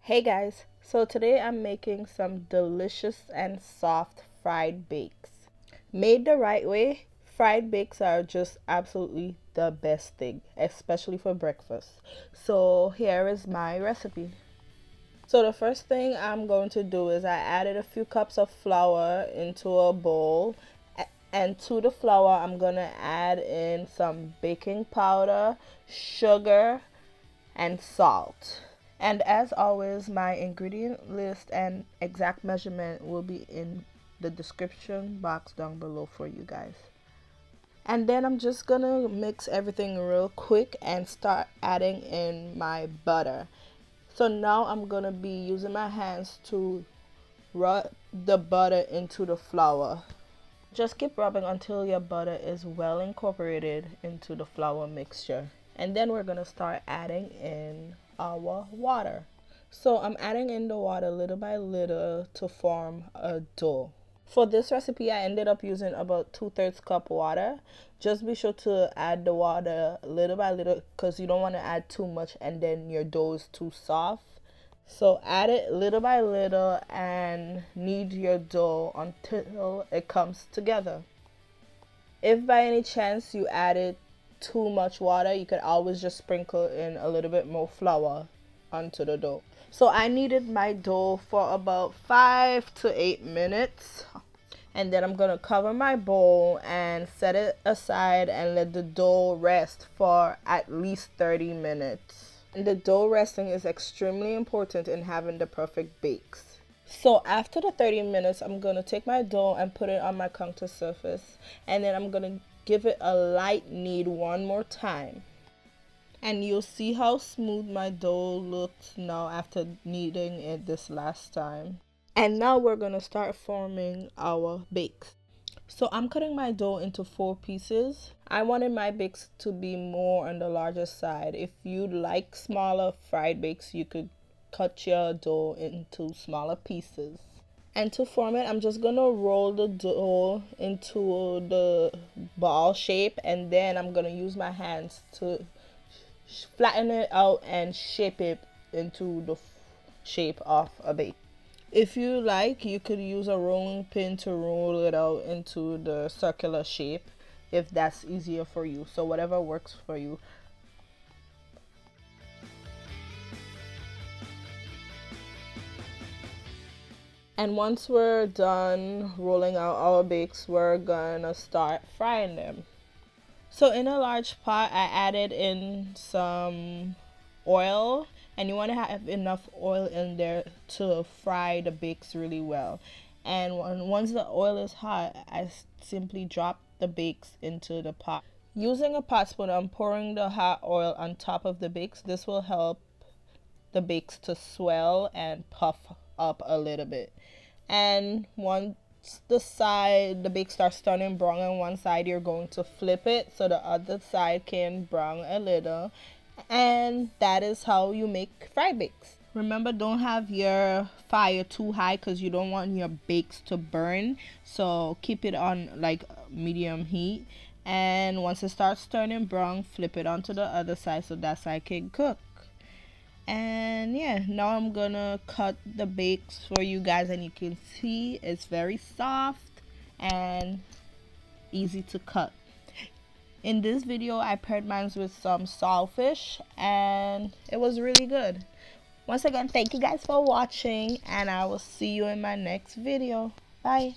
Hey guys, so today I'm making some delicious and soft fried bakes. Made the right way, fried bakes are just absolutely the best thing, especially for breakfast. So here is my recipe. So the first thing I'm going to do is I added a few cups of flour into a bowl, and to the flour I'm going to add in some baking powder, sugar, and salt. And as always, my ingredient list and exact measurement will be in the description box down below for you guys. And then I'm just gonna mix everything real quick and start adding in my butter. So now I'm gonna be using my hands to rub the butter into the flour. Just keep rubbing until your butter is well incorporated into the flour mixture. And then we're gonna start adding in our water. So I'm adding in the water little by little to form a dough. For this recipe, I ended up using about 2/3 cup water. Just be sure to add the water little by little because you don't want to add too much and then your dough is too soft. So add it little by little and knead your dough until it comes together. If by any chance you added too much water, you could always just sprinkle in a little bit more flour onto the dough. So I kneaded my dough for about 5 to 8 minutes. And then I'm gonna cover my bowl and set it aside and let the dough rest for at least 30 minutes. And the dough resting is extremely important in having the perfect bakes. So after the 30 minutes, I'm going to take my dough and put it on my counter surface. And then I'm going to give it a light knead one more time. And you'll see how smooth my dough looks now after kneading it this last time. And now we're going to start forming our bakes. So I'm cutting my dough into 4 pieces. I wanted my bakes to be more on the larger side. If you like smaller fried bakes, you could cut your dough into smaller pieces. And to form it, I'm just going to roll the dough into the ball shape, and then I'm going to use my hands to flatten it out and shape it into the shape of a bake. If you like, you could use a rolling pin to roll it out into the circular shape if that's easier for you. So whatever works for you. And once we're done rolling out our bakes, we're gonna start frying them. So in a large pot, I added in some oil, and you want to have enough oil in there to fry the bakes really well. And once the oil is hot, I simply drop the bakes into the pot. Using a pot spoon, I'm pouring the hot oil on top of the bakes. This will help the bakes to swell and puff up a little bit. And once the bake starts turning brown on one side, you're going to flip it so the other side can brown a little. And that is how you make fried bakes. Remember, don't have your fire too high because you don't want your bakes to burn. So keep it on like medium heat. And once it starts turning brown, flip it onto the other side so that side can cook. And yeah, now I'm gonna cut the bakes for you guys, and you can see it's very soft and easy to cut. In this video, I paired mine with some saltfish and it was really good. Once again, thank you guys for watching, and I will see you in my next video. Bye.